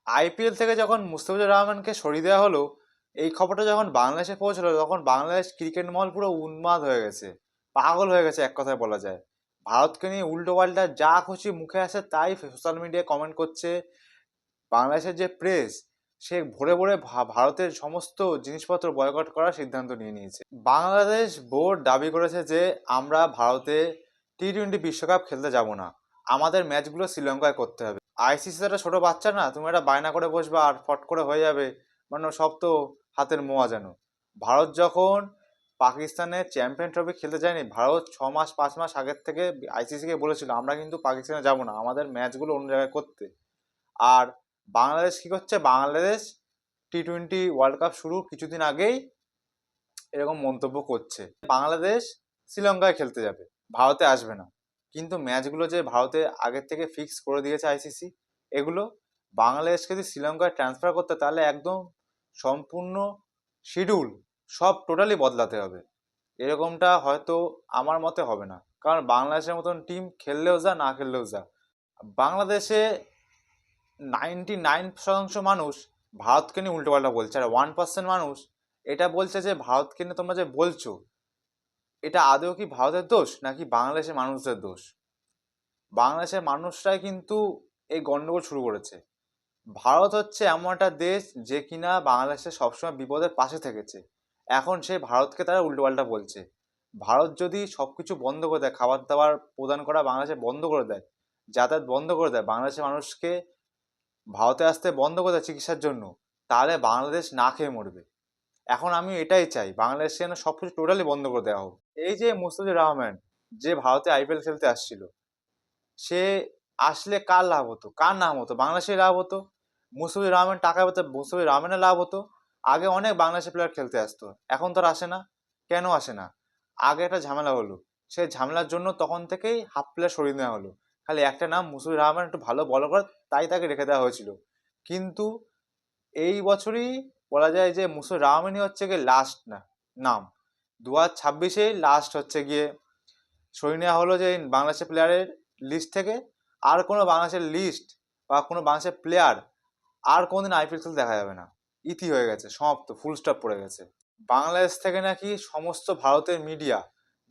IPL থেকে যখন মুস্তাফিজুর রহমানকে সরিয়ে দেওয়া হলো, এই খবরটা যখন বাংলাদেশে পৌঁছলো তখন বাংলাদেশ ক্রিকেট মহল পুরো উন্মাদ হয়ে গেছে, পাগল হয়ে গেছে, এক কথায় বলা যায়। ভারতকে নিয়ে উল্টো পাল্টা যা খুশি মুখে আসে তাই সোশ্যাল মিডিয়ায় কমেন্ট করছে। বাংলাদেশের যে প্রেস, সে ভরে ভরে ভারতের সমস্ত জিনিসপত্র বয়কট করার সিদ্ধান্ত নিয়ে নিয়েছে। বাংলাদেশ বোর্ড দাবি করেছে যে আমরা ভারতে টি-20 বিশ্বকাপ খেলতে যাব না, আমাদের ম্যাচগুলো শ্রীলঙ্কায় করতে হবে। আইসিসি তো একটা ছোট বাচ্চা না, তুমি একটা বায়না করে বসবা আর ফট করে হয়ে যাবে, মানে সব তো হাতের মোয়া যেন। ভারত যখন পাকিস্তানে চ্যাম্পিয়ন ট্রফি খেলতে যায়নি, ভারত 6 মাস 5 মাস আগের থেকে আইসিসিকে বলেছিল আমরা কিন্তু পাকিস্তানে যাব না, আমাদের ম্যাচগুলো অন্য জায়গায় করতে। আর বাংলাদেশ কি করছে, বাংলাদেশ টি-20 ওয়ার্ল্ড কাপ শুরু কিছুদিন আগেই এরকম মন্তব্য করছে বাংলাদেশ শ্রীলঙ্কায় খেলতে যাবে, ভারতে আসবে না। কিন্তু ম্যাচগুলো যে ভারতে আগের থেকে ফিক্স করে দিয়েছে আইসিসি, এগুলো বাংলাদেশকে যদি শ্রীলঙ্কায় ট্রান্সফার করতে, তাহলে একদম সম্পূর্ণ শিডিউল সব টোটালি বদলাতে হবে। এরকমটা হয়তো আমার মতে হবে না, কারণ বাংলাদেশের মতন টিম খেললেও যা না খেললেও যা। বাংলাদেশে 99% মানুষ ভারতকে নিয়ে উল্টোপাল্টা বলছে, আর 1% মানুষ এটা বলছে যে ভারতকে নিয়ে তোমরা যে বলছো, এটা আদৌ কি ভারতের দোষ নাকি বাংলাদেশের মানুষদের দোষ? বাংলাদেশের মানুষরাই কিন্তু এই গন্ডগোল শুরু করেছে। ভারত হচ্ছে এমন একটা দেশ যে কিনা বাংলাদেশের সবসময় বিপদের পাশে থেকেছে, এখন সে ভারতকে তারা উল্টোপাল্টা বলছে। ভারত যদি সবকিছু বন্ধ করে দেয়, খাবার দাবার প্রদান করা বাংলাদেশে বন্ধ করে দেয়, যাতায়াত বন্ধ করে দেয়, বাংলাদেশের মানুষকে ভারতে আসতে বন্ধ করে দেয় চিকিৎসার জন্য, তাহলে বাংলাদেশ না খেয়ে মরবে। এখন আমি এটাই চাই, বাংলাদেশে যেন সবকিছু টোটালি বন্ধ করে দেওয়া হোক। এই যে মুস্তাফিজুর রহমান যে ভারতে আইপিএল খেলতে আসছিল, সে আসলে কার লাভ হতো, কার নাম হতো? বাংলাদেশের লাভ হতো। মুস্তাফিজুর রহমান টাকা পেতে, মুস্তাফিজুর রহমানের লাভ হতো। আগে অনেক বাংলাদেশের প্লেয়ার খেলতে আসতো, এখন তো আর আসে না। কেন আসে না? আগে একটা ঝামেলা হলো, সেই ঝামেলার জন্য তখন থেকেই হাফ প্লেয়ার সরিয়ে নেওয়া হলো। খালি একটা নাম মুস্তাফিজুর রহমান একটু ভালো বল করে, তাই তাকে রেখে দেওয়া হয়েছিল। কিন্তু এই বছরই বলা যায় যে মুস্তাফিজুর রহমানই হচ্ছে গিয়ে লাস্ট না নাম। 2026-এ লাস্ট হচ্ছে গিয়ে সরিয়ে নেওয়া হলো যে বাংলাদেশের প্লেয়ারের লিস্ট থেকে। আর কোনো বাংলাদেশের লিস্ট বা কোনো বাংলাদেশের প্লেয়ার আর কোনোদিন আইপিএল খেলতে দেখা যাবে না। ইতি হয়ে গেছে, সমাপ্ত, ফুল স্টপ পড়ে গেছে। বাংলাদেশ থেকে নাকি সমস্ত ভারতের মিডিয়া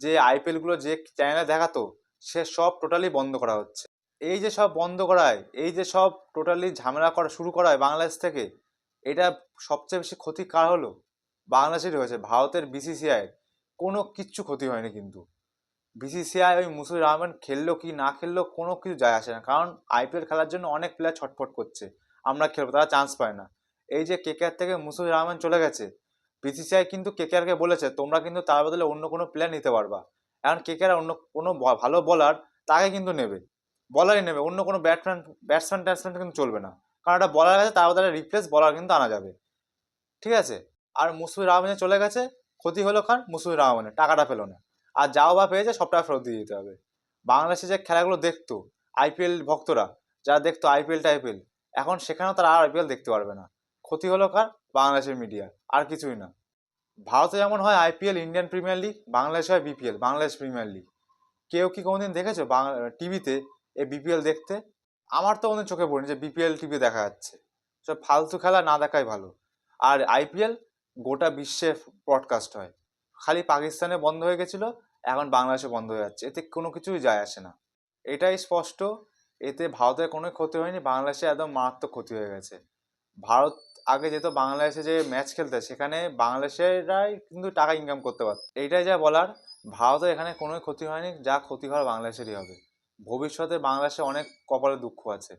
যে আইপিএল গুলো যে চ্যানেলে দেখাতো, সে সব টোটালি বন্ধ করা হচ্ছে। এই যে সব বন্ধ করায়, এই যে সব টোটালি ঝামেলা করা শুরু করায় বাংলাদেশ থেকে, এটা সবচেয়ে বেশি ক্ষতি কার হলো? বাংলাদেশেরই হয়েছে। ভারতের বিসিসিআই কোনো কিচ্ছু ক্ষতি হয়নি, কিন্তু বিসিসিআই ওই মুস্তাফিজুর রহমান খেললো কি না খেললো কোনো কিছু যায় আসে না, কারণ আইপিএল খেলার জন্য অনেক প্লেয়ার ছটফট করছে, আমরা খেলবো, তারা চান্স পায় না। এই যে কেকেআর থেকে মুস্তাফিজুর রহমান চলে গেছে, বিসিসিআই কিন্তু কেকেআরকে বলেছে তোমরা কিন্তু তার বদলে অন্য কোনো প্লেয়ার নিতে পারবা। এখন কেকেআর অন্য কোনো ভালো বলার তাকে কিন্তু নেবে, বলারই নেবে, অন্য কোনো ব্যাটসম্যান ট্যাটসম্যান কিন্তু চলবে না, কারণ একটা বলার আছে, তার বদলে রিপ্লেস বলার কিন্তু আনা যাবে। ঠিক আছে? আর মুশফিকুর রহমানের চলে গেছে, ক্ষতি হলো কার? মুশফিকুর রহমানের, টাকাটা পেলো না। আর যাও বা পেয়েছে সব টাকা ফেরত দিয়ে দিতে হবে। বাংলাদেশে যে খেলাগুলো দেখতো আইপিএল ভক্তরা, যারা দেখতো আইপিএল টাইপিএল, এখন সেখানেও তারা আর আইপিএল দেখতে পারবে না। ক্ষতি হলো কার? বাংলাদেশের মিডিয়া, আর কিছুই না। ভারতে যেমন হয় আইপিএল, ইন্ডিয়ান প্রিমিয়ার লিগ, বাংলাদেশে হয় বিপিএল, বাংলাদেশ প্রিমিয়ার লিগ। কেউ কি কোনোদিন দেখেছো টিভিতে এই বিপিএল দেখতে? আমার তো কোনোদিন চোখে পড়েনি যে বিপিএল টিভি দেখা যাচ্ছে। সব ফালতু খেলা না দেখাই ভালো। আর আইপিএল গোটা বিশ্বে ব্রডকাস্ট হয়, খালি পাকিস্তানে বন্ধ হয়ে গেছিলো, এখন বাংলাদেশে বন্ধ হয়ে যাচ্ছে, এতে কোনো কিছুই যায় আসে না। এটাই স্পষ্ট, এতে ভারতের কোনো ক্ষতি হয়নি, বাংলাদেশে একদম মারাত্মক ক্ষতি হয়ে গেছে। ভারত আগে যেত বাংলাদেশে যে ম্যাচ খেলতে, সেখানে বাংলাদেশেরাই কিন্তু টাকা ইনকাম করতে পারত, এইটাই যা বলার। ভারতের এখানে কোনো ক্ষতি হয়নি, যা ক্ষতি হওয়ার বাংলাদেশেরই হবে। ভবিষ্যতে বাংলাদেশে অনেক কপালে দুঃখ আছে।